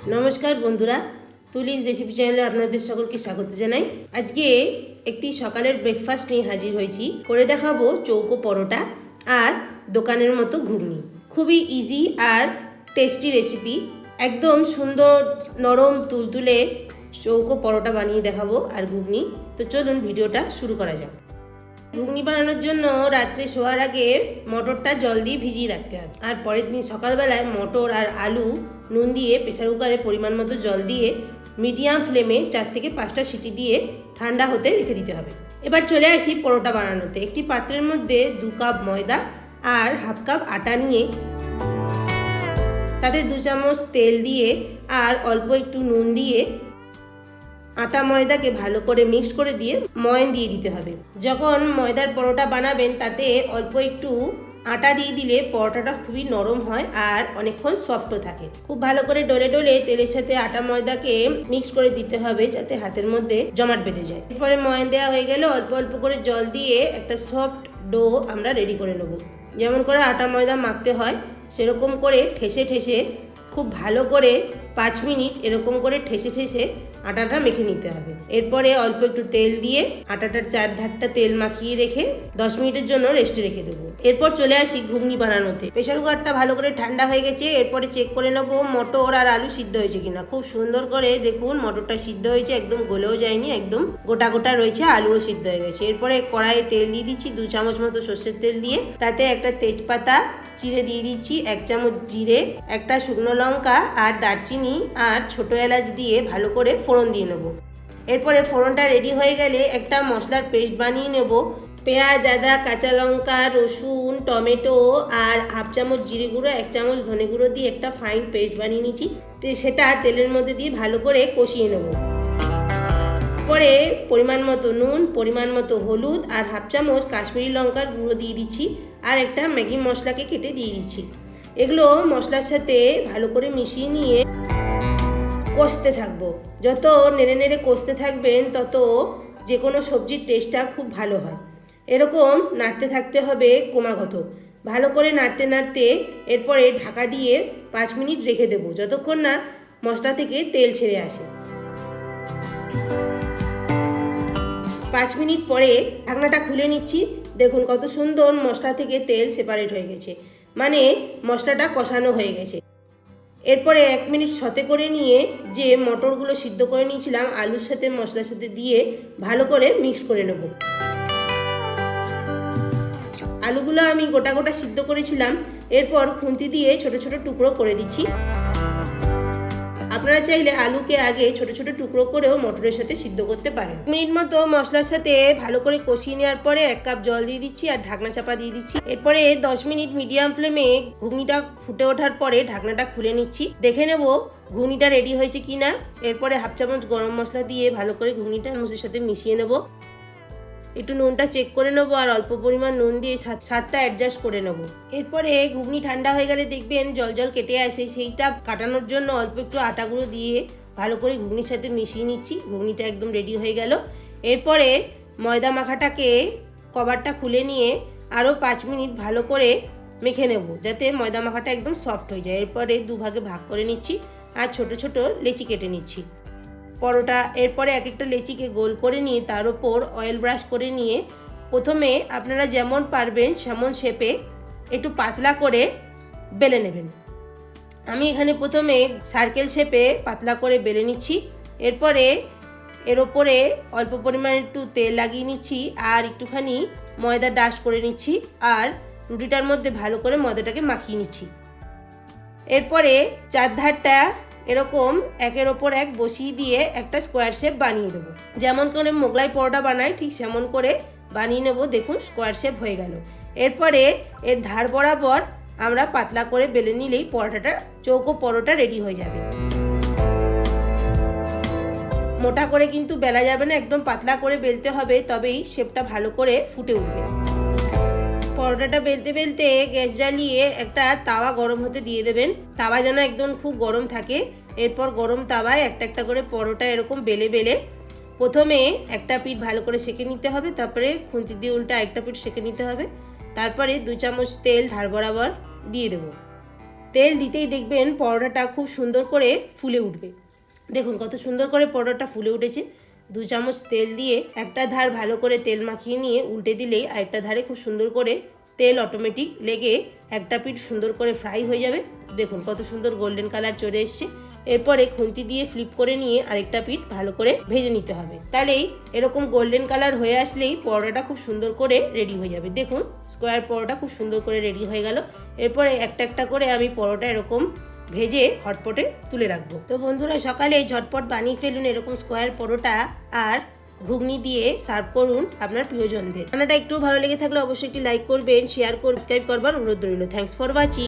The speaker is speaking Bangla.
নমস্কার বন্ধুরা, তুলিস রেসিপি চ্যানেলে আপনাদের সকলকে স্বাগত জানাই। আজকে একটি সকালের ব্রেকফাস্ট নিয়ে হাজির হয়েছি। করে দেখাবো চৌকো পরোটা আর দোকানের মতো ঘুগনি। খুবই ইজি আর টেস্টি রেসিপি। একদম সুন্দর নরম তুলতুলে চৌকো পরোটা বানিয়ে দেখাবো আর ঘুগনি। তো চলুন ভিডিওটা শুরু করা যাক। ঘুগনি বানানোর জন্য রাত্রে শোয়ার আগে মটরটা জল দিয়ে ভিজিয়ে রাখতে হবে, আর পরের দিন সকালবেলায় মটর আর আলু নুন দিয়ে প্রেসার কুকারে পরিমাণ মতো জল দিয়ে মিডিয়াম ফ্লেমে 4 থেকে 5টা সিটি দিয়ে ঠান্ডা হতে রেখে দিতে হবে। এবার চলে আসি পরোটা বানানোতে। একটি পাত্রের মধ্যে 2 কাপ ময়দা আর হাফ কাপ আটা নিয়ে তাতে 2 চামচ তেল দিয়ে আর অল্প একটু নুন দিয়ে আটা ময়দাকে ভালো করে মিক্সড করে দিয়ে ময়ন দিয়ে দিতে হবে। যখন ময়দার পরোটা বানাবেন তাতে অল্প একটু আটা দিয়ে দিলে পরোটাটা খুবই নরম হয় আর অনেকক্ষণ সফটও থাকে। খুব ভালো করে ডলে ডলে তেলের সাথে আটা ময়দাকে মিক্স করে দিতে হবে যাতে হাতের মধ্যে জমাট বেঁধে যায়। এরপরে ময়ন দেওয়া হয়ে গেলে অল্প অল্প করে জল দিয়ে একটা সফট ডো আমরা রেডি করে নেব। যেমন করে আটা ময়দা মাখতে হয় সেরকম করে ঠেসে ঠেসে খুব ভালো করে 5 মিনিট এরকম করে ঠেসে ঠেসে আটাটা মেখে নিতে হবে। এরপরে অল্প একটু তেল দিয়ে আটাটার 4 ধারটা তেল মাখিয়ে রেখে 10 মিনিটের জন্য রেস্টে রেখে দেবো। এরপর চলে আসি ঘুগনি বানানোতে। প্রেসার কুকারটা ভালো করে ঠান্ডা হয়ে গেছে। এরপরে চেক করে নেবো মটর আর আলু সিদ্ধ হয়েছে কিনা। খুব সুন্দর করে দেখুন মটরটা সিদ্ধ হয়েছে, একদম গলেও যায়নি, একদম গোটা গোটা রয়েছে, আলুও সিদ্ধ হয়ে গেছে। এরপরে কড়াইয়ে তেল দিয়ে দিচ্ছি 2 চামচ মতো সর্ষের তেল দিয়ে তাতে একটা তেজপাতা চিড়ে দিয়ে দিচ্ছি, 1 চামচ জিরে, একটা শুকনো লঙ্কা আর দারচিনি আর ছোট এলাচ দিয়ে ভালো করে ফোড়ন দিয়ে নেব। এরপরে ফোড়নটা রেডি হয়ে গেলে একটা মশলার পেস্ট বানিয়ে নেব। পেঁয়াজ, আদা, কাঁচা লঙ্কা, রসুন, টমেটো আর হাফ চামচ জিরে গুঁড়ো, 1 চামচ ধনে গুঁড়ো দিয়ে একটা ফাইন পেস্ট বানিয়ে নিচ্ছি। সেটা তেলের মধ্যে দিয়ে ভালো করে কষিয়ে নেব। পরে পরিমাণ মতো নুন, পরিমাণ মতো হলুদ আর হাফ চামচ কাশ্মীরি লঙ্কার গুঁড়ো দিয়ে দিচ্ছি আর একটা ম্যাগি মশলাকে কেটে দিয়ে দিচ্ছি। এগুলো মশলার সাথে ভালো করে মিশিয়ে নিয়ে কষতে থাকবো। যত নেড়ে নেড়ে কষতে থাকবেন তত যে কোনো সবজির টেস্টটা খুব ভালো হয়। এরকম নাড়তে থাকতে হবে ক্রমাগত। ভালো করে নাড়তে নাড়তে এরপরে ঢাকা দিয়ে 5 মিনিট রেখে দেবো যতক্ষণ না মশলা থেকে তেল ছেড়ে আসে। 5 মিনিট পরে ঢাকনাটা খুলে নিচ্ছি। দেখুন কত সুন্দর মশলা থেকে তেল সেপারেট হয়ে গেছে, মানে মশলাটা কষানো হয়ে গেছে। এরপরে 1 মিনিট সতে করে নিয়ে যে মটরগুলো সিদ্ধ করে নিয়েছিলাম আলুর সাথে মশলার সাথে দিয়ে ভালো করে মিক্স করে নেব। আলুগুলো আমি গোটা গোটা সিদ্ধ করেছিলাম। এরপর খুন্তি দিয়ে ছোট ছোট টুকরো করে দিচ্ছি। আপনারা চাইলে আলুকে আগে ছোট ছোট টুকরো করেও মটরের সাথে সিদ্ধ করতে পারেন। 1 মিনিট মতো মশলার সাথে ভালো করে কষিয়ে নেওয়ার পরে 1 কাপ জল দিয়ে দিচ্ছি আর ঢাকনা চাপা দিয়ে দিচ্ছি। এরপরে 10 মিনিট মিডিয়াম ফ্লেমে ঘুগনিটা ফুটে ওঠার পরে ঢাকনাটা খুলে নিচ্ছি। দেখে নেব ঘুগনিটা রেডি হয়েছে কিনা। এরপরে হাফ চামচ গরম মশলা দিয়ে ভালো করে ঘুগনিটা মশলার সাথে মিশিয়ে নেব। একটু নুনটা চেক করে নেবো আর অল্প পরিমাণ নুন দিয়ে স্বাদটা অ্যাডজাস্ট করে নেব। এরপরে ঘুগনি ঠান্ডা হয়ে গেলে দেখবেন জল জল কেটে আসে, সেইটা কাটানোর জন্য অল্প একটু আটা গুঁড়ো দিয়ে ভালো করে ঘুগনির সাথে মিশিয়ে নিচ্ছি। ঘুগনিটা একদম রেডি হয়ে গেল। এরপরে ময়দা মাখাটাকে কভারটা খুলে নিয়ে আরও 5 মিনিট ভালো করে মেখে নেব যাতে ময়দা মাখাটা একদম সফট হয়ে যায়। এরপরে 2 ভাগে ভাগ করে নিচ্ছি আর ছোট ছোট লেচি কেটে নিচ্ছি পরোটা। এরপরে এক একটা লেচিকে গোল করে নিয়ে তার উপর অয়েল ব্রাশ করে নিয়ে প্রথমে আপনারা যেমন পারবেন সেমন শেপে একটু পাতলা করে বেলে নেবেন। আমি এখানে প্রথমে সার্কেল শেপে পাতলা করে বেলে নিচ্ছি। এরপরে এর ওপরে অল্প পরিমাণে একটু তেল লাগিয়ে নিচ্ছি আর একটুখানি ময়দা ডাস্ট করে নিচ্ছি আর রুটিটার মধ্যে ভালো করে ময়দাটাকে মাখিয়ে নিচ্ছি। এরপরে 4 ধারটা এরকম একের ওপর এক বসিয়ে দিয়ে একটা স্কোয়ার শেপ বানিয়ে দেবো। যেমন করে মোগলাই পরোটা বানাই ঠিক সেমন করে বানিয়ে নেব। দেখুন স্কোয়ার শেপ হয়ে গেল। এরপরে এর ধার বরাবর আমরা পাতলা করে বেলে নিলেই পরোটাটা চৌকো পরোটা রেডি হয়ে যাবে। মোটা করে কিন্তু বেলা যাবে না, একদম পাতলা করে বেলতে হবে, তবেই শেপটা ভালো করে ফুটে উঠবে। পরোটাটা বেলতে বেলতে গ্যাস জ্বালিয়ে একটা তাওয়া গরম হতে দিয়ে দেবেন। তাওয়া যেন একদম খুব গরম থাকে। এরপর গরম তাওয়ায় একটা একটা করে পরোটা এরকম বেলে বেলে প্রথমে একটা পিঠ ভালো করে সেঁকে নিতে হবে, তারপরে খুন্তি দিয়ে উল্টে আরেকটা পিঠ সেঁকে নিতে হবে। তারপরে 2 চামচ তেল ধার বরাবর দিয়ে দেবো। তেল দিতেই দেখবেন পরোটাটা খুব সুন্দর করে ফুলে উঠবে। দেখুন কত সুন্দর করে পরোটা ফুলে উঠেছে। 2 চামচ তেল দিয়ে একটা ধার ভালো করে তেল মাখিয়ে নিয়ে উল্টে দিলেই আরেকটা ধারে খুব সুন্দর করে তেল অটোমেটিক লেগে একটা পিঠ সুন্দর করে ফ্রাই হয়ে যাবে। দেখুন কত সুন্দর গোল্ডেন কালার চলে এসছে। এরপরে খুন্তি দিয়ে ফ্লিপ করে নিয়ে আরেকটা পিঠ ভালো করে ভেজে নিতে হবে। তাহলেই এরকম গোল্ডেন কালার হয়ে আসলেই পরোটাটা খুব সুন্দর করে রেডি হয়ে যাবে। দেখুন স্কোয়ার পরোটা খুব সুন্দর করে রেডি হয়ে গেল। এরপরে একটা একটা করে আমি পরোটা এরকম ভেজে হটপটে তুলে রাখবো। তো বন্ধুরা, সকালে ঝটপট বানিয়ে ফেলুন এরকম স্কোয়ার পরোটা আর ঘুগনি দিয়ে সার্ভ করুন আপনার প্রিয়জনদের। রান্নাটা একটু ভালো লেগে থাকলে অবশ্যই একটি লাইক করবেন, শেয়ার করবেন, সাবস্ক্রাইব করবার অনুরোধ রইল। Thanks for watching.